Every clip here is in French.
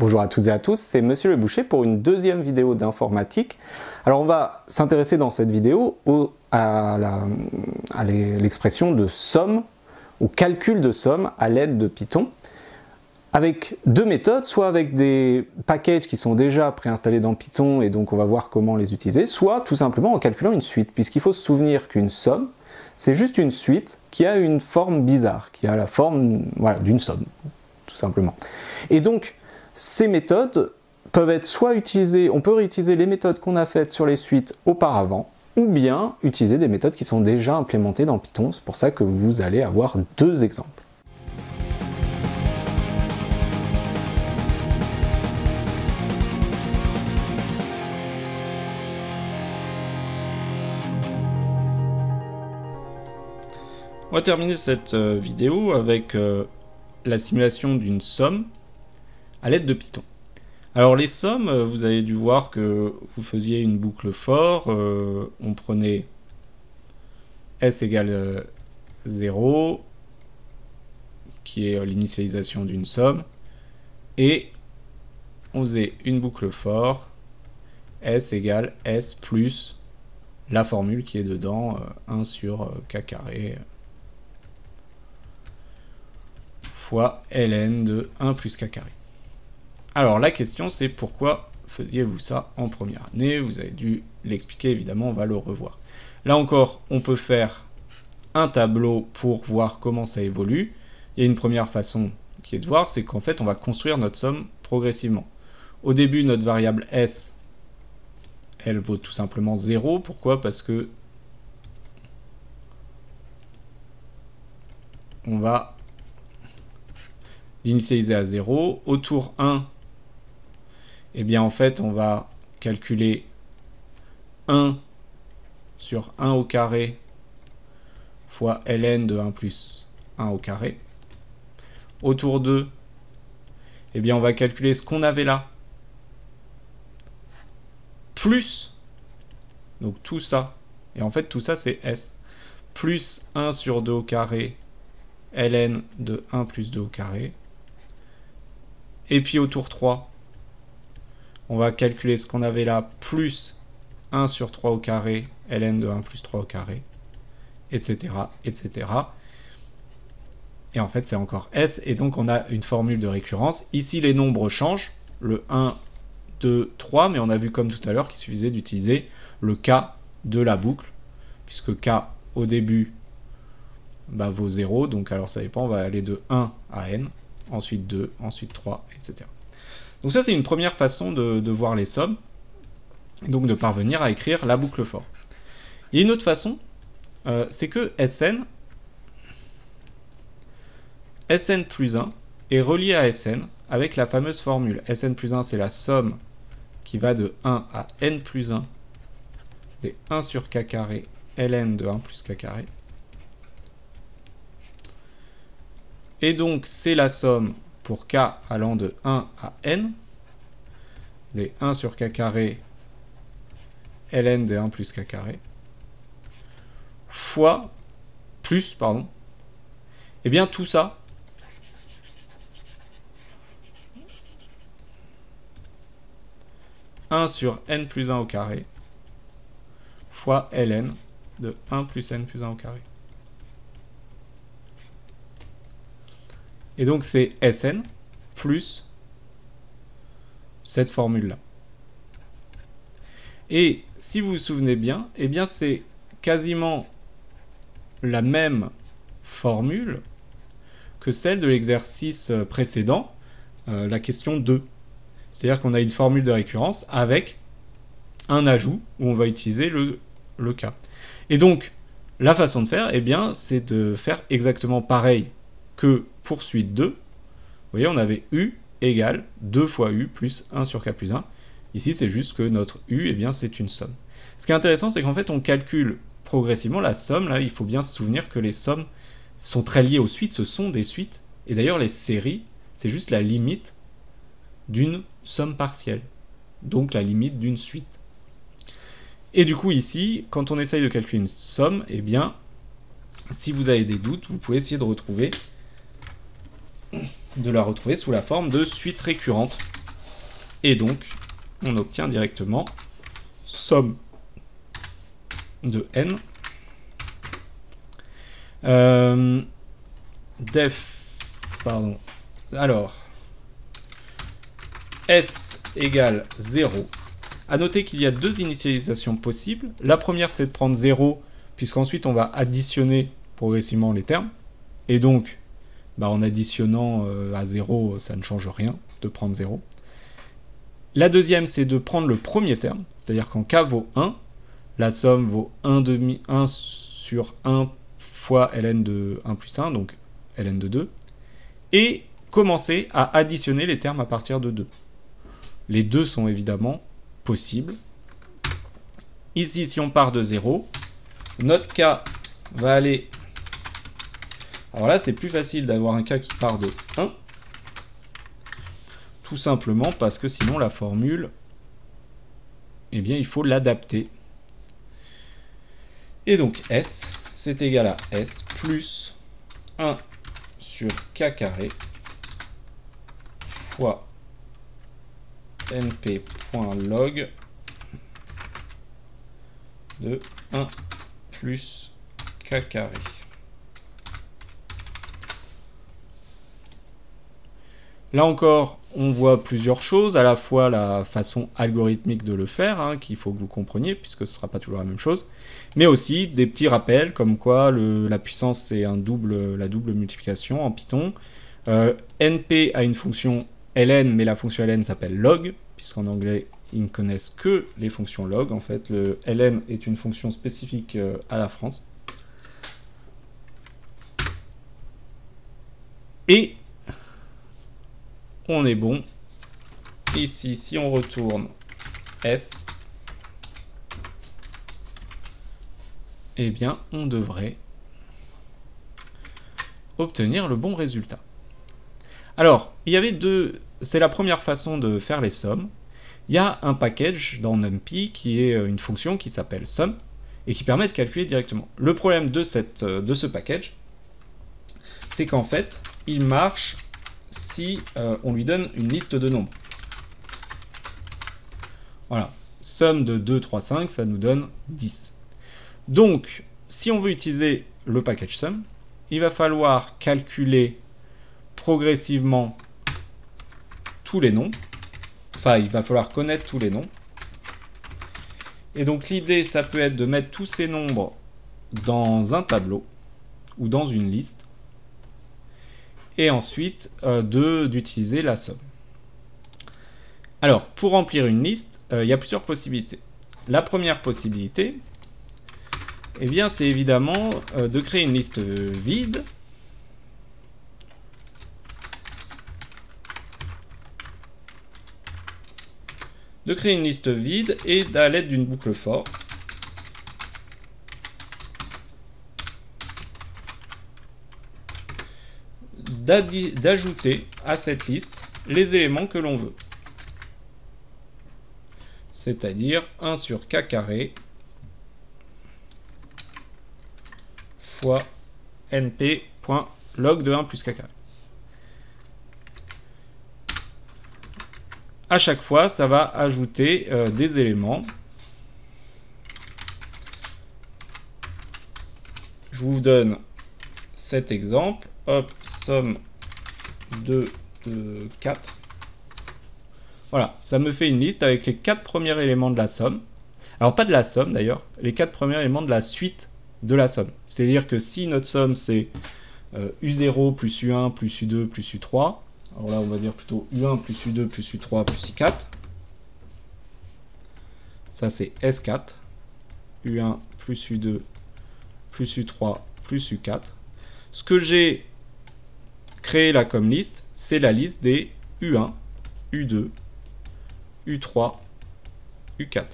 Bonjour à toutes et à tous, c'est Monsieur Le Boucher pour une deuxième vidéo d'informatique. Alors on va s'intéresser dans cette vidéo à l'expression de somme, au calcul de somme à l'aide de Python, avec deux méthodes, soit avec des packages qui sont déjà préinstallés dans Python et donc on va voir comment les utiliser, soit tout simplement en calculant une suite, puisqu'il faut se souvenir qu'une somme, c'est juste une suite qui a une forme bizarre, qui a la forme d'une somme, tout simplement. Et donc, ces méthodes peuvent être soit utilisées, on peut réutiliser les méthodes qu'on a faites sur les suites auparavant, ou bien utiliser des méthodes qui sont déjà implémentées dans Python. C'est pour ça que vous allez avoir deux exemples. On va terminer cette vidéo avec la simulation d'une somme à l'aide de Python. Alors les sommes, vous avez dû voir que vous faisiez une boucle for, on prenait s égale 0, qui est l'initialisation d'une somme, et on faisait une boucle for, s égale s plus la formule qui est dedans, 1 sur k carré fois ln de 1 plus k carré. Alors la question c'est pourquoi faisiez-vous ça en première année? Vous avez dû l'expliquer, évidemment, on va le revoir. Là encore, on peut faire un tableau pour voir comment ça évolue. Il y a une première façon qui est de voir, c'est qu'en fait on va construire notre somme progressivement. Au début, notre variable s, elle vaut tout simplement 0. Pourquoi? Parce que on va l'initialiser à 0. Au tour 1, eh bien en fait on va calculer 1 sur 1 au carré fois ln de 1 plus 1 au carré. Au tour 2, eh bien on va calculer ce qu'on avait là, plus, donc tout ça, et en fait tout ça c'est s, plus 1 sur 2 au carré ln de 1 plus 2 au carré. Et puis au tour 3, on va calculer ce qu'on avait là, plus 1 sur 3 au carré, ln de 1 plus 3 au carré, etc., etc. Et en fait, c'est encore s, et donc on a une formule de récurrence. Ici, les nombres changent, le 1, 2, 3, mais on a vu comme tout à l'heure qu'il suffisait d'utiliser le k de la boucle, puisque k, au début, vaut 0, donc alors ça dépend, on va aller de 1 à n, ensuite 2, ensuite 3, etc. Donc ça, c'est une première façon de voir les sommes, et donc de parvenir à écrire la boucle for. Il y a une autre façon, c'est que Sn plus 1 est relié à Sn avec la fameuse formule. Sn plus 1, c'est la somme qui va de 1 à n plus 1 des 1 sur k carré ln de 1 plus k carré. Et donc, c'est la somme pour k allant de 1 à n, des 1 sur k carré ln des 1 plus k carré, fois, plus, pardon, et bien tout ça, « 1 sur n plus 1 au carré, fois ln de 1 plus n plus 1 au carré. » Et donc c'est Sn plus cette formule-là. Et si vous vous souvenez bien, eh bien c'est quasiment la même formule que celle de l'exercice précédent, la question 2. C'est-à-dire qu'on a une formule de récurrence avec un ajout où on va utiliser le k. Et donc, la façon de faire, eh bien, c'est de faire exactement pareil que pour suite 2, vous voyez, on avait u égale 2 fois u plus 1 sur k plus 1. Ici, c'est juste que notre u, eh bien, c'est une somme. Ce qui est intéressant, c'est qu'en fait, on calcule progressivement la somme. Là, il faut bien se souvenir que les sommes sont très liées aux suites, ce sont des suites. Et d'ailleurs, les séries, c'est juste la limite d'une somme partielle, donc la limite d'une suite. Et du coup, ici, quand on essaye de calculer une somme, eh bien, si vous avez des doutes, vous pouvez essayer de la retrouver sous la forme de suite récurrente. Et donc, on obtient directement somme de n. Pardon. Alors, S égale 0. À noter qu'il y a deux initialisations possibles. La première, c'est de prendre 0, puisqu'ensuite on va additionner progressivement les termes. Et donc, en additionnant à 0, ça ne change rien de prendre 0. La deuxième, c'est de prendre le premier terme, c'est-à-dire quand k vaut 1, la somme vaut 1 sur 1 fois ln de 1 plus 1, donc ln de 2, et commencer à additionner les termes à partir de 2. Les deux sont évidemment possibles. Ici, si on part de 0, notre k va aller... Alors là, c'est plus facile d'avoir un k qui part de 1, tout simplement parce que sinon la formule, eh bien, il faut l'adapter. Et donc S, c'est égal à S plus 1 sur k carré fois np.log de 1 plus k carré. Là encore, on voit plusieurs choses, à la fois la façon algorithmique de le faire, qu'il faut que vous compreniez, puisque ce ne sera pas toujours la même chose, mais aussi des petits rappels, comme quoi la puissance c'est la double multiplication en Python. NP a une fonction ln, mais la fonction ln s'appelle log, puisqu'en anglais, ils ne connaissent que les fonctions log. En fait, le ln est une fonction spécifique à la France. Et on est bon. Ici, si on retourne S, eh bien, on devrait obtenir le bon résultat. Alors, il y avait deux... C'est la première façon de faire les sommes. Il y a un package dans NumPy qui est une fonction qui s'appelle sum et qui permet de calculer directement. Le problème de ce package, c'est qu'en fait, il marche si on lui donne une liste de nombres. Voilà, somme de 2, 3, 5, ça nous donne 10. Donc, si on veut utiliser le package sum, il va falloir calculer progressivement tous les nombres. Enfin, il va falloir connaître tous les nombres. Et donc, l'idée, ça peut être de mettre tous ces nombres dans un tableau ou dans une liste. Et ensuite, d'utiliser la somme. Alors, pour remplir une liste, il y a plusieurs possibilités. La première possibilité, eh bien, c'est évidemment de créer une liste vide. Et à l'aide d'une boucle for. D'ajouter à cette liste les éléments que l'on veut. C'est-à-dire 1 sur k carré fois np.log de 1 plus k carré. À chaque fois, ça va ajouter des éléments. Je vous donne cet exemple. Hop, somme 2 de 4. Voilà, ça me fait une liste avec les 4 premiers éléments de la somme. Alors, pas de la somme d'ailleurs, les 4 premiers éléments de la suite de la somme. C'est-à-dire que si notre somme c'est U0 plus U1 plus U2 plus U3, alors là on va dire plutôt U1 plus U2 plus U3 plus I4, ça c'est S4, U1 plus U2 plus U3 plus U4. Ce que j'ai créé là comme liste, c'est la liste des U1, U2, U3, U4.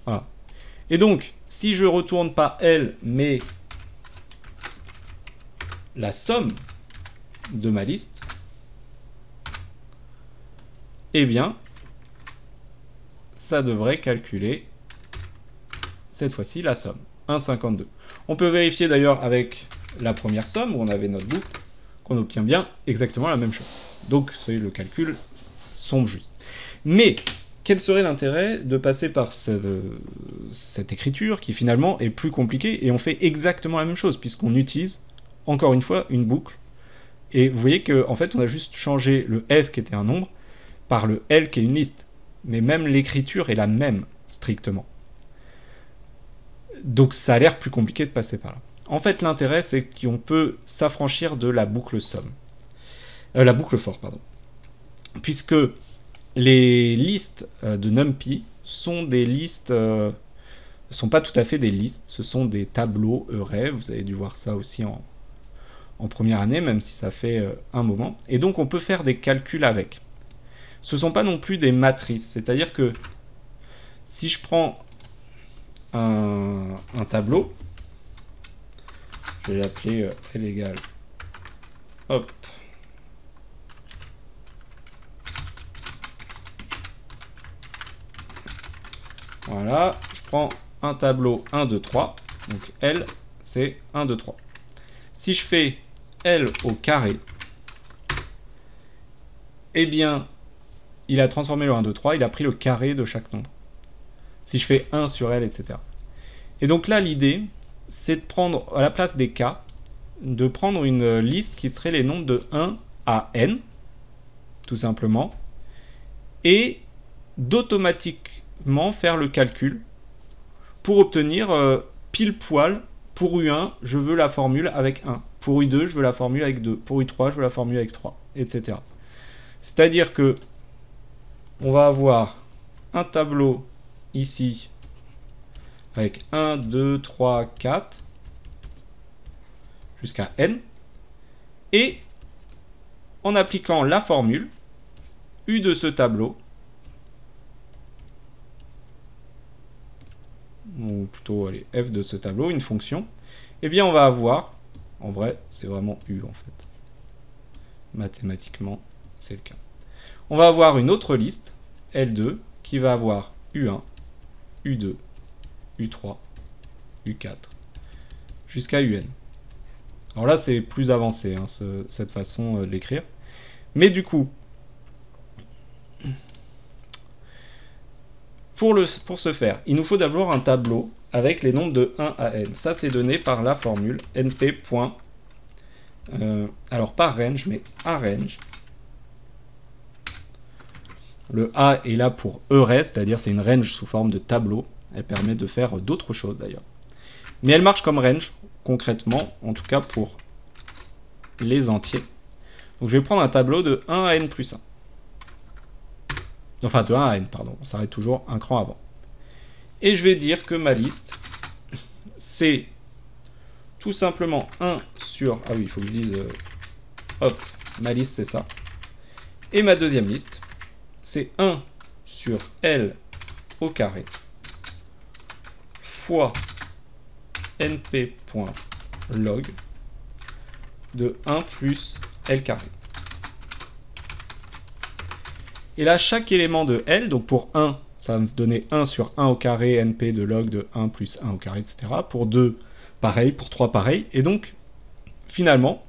Voilà. Et donc, si je retourne pas L, mais la somme de ma liste, eh bien, ça devrait calculer, cette fois-ci, la somme. 1,52. On peut vérifier d'ailleurs avec la première somme, où on avait notre boucle, qu'on obtient bien exactement la même chose. Donc, c'est le calcul sont justes. Mais quel serait l'intérêt de passer par cette écriture qui finalement est plus compliquée, et on fait exactement la même chose, puisqu'on utilise, encore une fois, une boucle. Et vous voyez qu'en fait, on a juste changé le S qui était un nombre par le L qui est une liste. Mais même l'écriture est la même, strictement. Donc ça a l'air plus compliqué de passer par là. En fait, l'intérêt, c'est qu'on peut s'affranchir de la boucle somme. La boucle for, pardon. Puisque les listes de NumPy sont des listes... ne sont pas tout à fait des listes, ce sont des tableaux arrays. Vous avez dû voir ça aussi en première année, même si ça fait un moment. Et donc, on peut faire des calculs avec. Ce ne sont pas non plus des matrices. C'est-à-dire que si je prends un tableau, je vais l'appeler L égale, hop, voilà, je prends un tableau 1, 2, 3, donc L, c'est 1, 2, 3. Si je fais L au carré, eh bien, il a transformé le 1, 2, 3, il a pris le carré de chaque nombre. Si je fais 1 sur L, etc. Et donc là, l'idée, c'est de prendre, à la place des cas, de prendre une liste qui serait les nombres de 1 à n, tout simplement, et d'automatiquement faire le calcul pour obtenir pile poil, pour U1, je veux la formule avec 1. Pour U2, je veux la formule avec 2. Pour U3, je veux la formule avec 3, etc. C'est-à-dire que on va avoir un tableau ici avec 1, 2, 3, 4 jusqu'à n, et en appliquant la formule U de ce tableau, ou plutôt allez, f de ce tableau, une fonction, eh bien on va avoir, en vrai c'est vraiment U en fait, mathématiquement c'est le cas. On va avoir une autre liste, L2, qui va avoir U1, U2, U3, U4, jusqu'à UN. Alors là, c'est plus avancé, hein, cette façon de l'écrire. Mais du coup, pour ce faire, il nous faut d'abord un tableau avec les nombres de 1 à n. Ça, c'est donné par la formule np. Alors, pas range, mais arange. Le A est là pour array, c'est-à-dire c'est une range sous forme de tableau. Elle permet de faire d'autres choses d'ailleurs. Mais elle marche comme range, concrètement, en tout cas pour les entiers. Donc je vais prendre un tableau de 1 à n plus 1. Enfin de 1 à n, pardon, on s'arrête toujours un cran avant. Et je vais dire que ma liste, c'est tout simplement 1 sur... Ah oui, il faut que je dise... hop, ma liste c'est ça. Et ma deuxième liste, c'est 1 sur L au carré fois np.log de 1 plus L carré. Et là, chaque élément de L, donc pour 1, ça va me donner 1 sur 1 au carré, np de log de 1 plus 1 au carré, etc. Pour 2, pareil, pour 3, pareil. Et donc, finalement,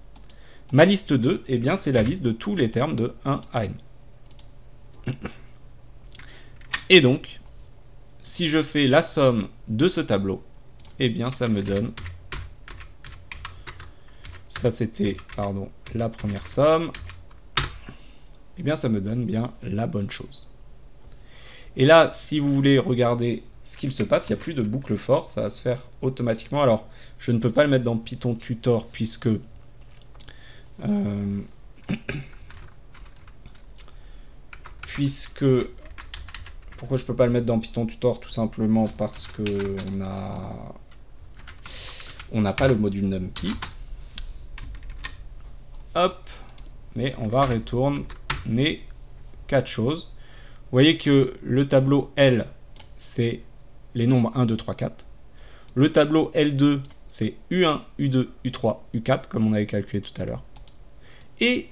ma liste 2, eh bien, c'est la liste de tous les termes de 1 à n. Et donc, si je fais la somme de ce tableau, eh bien, ça me donne... Ça, c'était, pardon, la première somme. Eh bien, ça me donne bien la bonne chose. Et là, si vous voulez regarder ce qu'il se passe, il n'y a plus de boucle for, ça va se faire automatiquement. Alors, je ne peux pas le mettre dans Python Tutor puisque... Pourquoi je ne peux pas le mettre dans Python Tutor? Tout simplement parce que on n'a pas le module NumPy. Hop, mais on va retourner 4 choses. Vous voyez que le tableau L, c'est les nombres 1, 2, 3, 4. Le tableau L2, c'est U1, U2, U3, U4, comme on avait calculé tout à l'heure. Et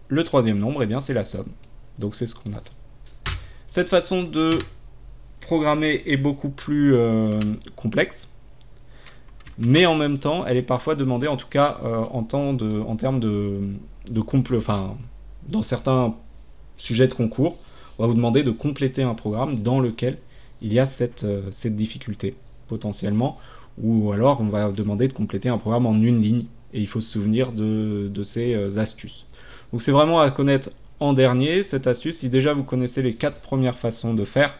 le troisième nombre, eh bien, c'est la somme. Donc c'est ce qu'on attend. Cette façon de programmer est beaucoup plus complexe, mais en même temps, elle est parfois demandée, en tout cas en termes de enfin, dans certains sujet de concours, on va vous demander de compléter un programme dans lequel il y a cette difficulté, potentiellement, ou alors on va demander de compléter un programme en une ligne, et il faut se souvenir de ces astuces. Donc c'est vraiment à connaître en dernier, cette astuce. Si déjà vous connaissez les 4 premières façons de faire,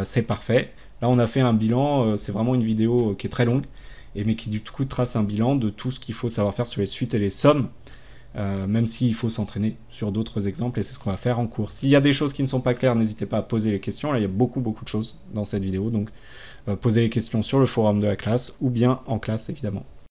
c'est parfait. Là on a fait un bilan, c'est vraiment une vidéo qui est très longue, mais qui du coup trace un bilan de tout ce qu'il faut savoir faire sur les suites et les sommes, même s'il faut s'entraîner sur d'autres exemples, et c'est ce qu'on va faire en cours. S'il y a des choses qui ne sont pas claires, n'hésitez pas à poser les questions. Là il y a beaucoup de choses dans cette vidéo, donc posez les questions sur le forum de la classe, ou bien en classe évidemment.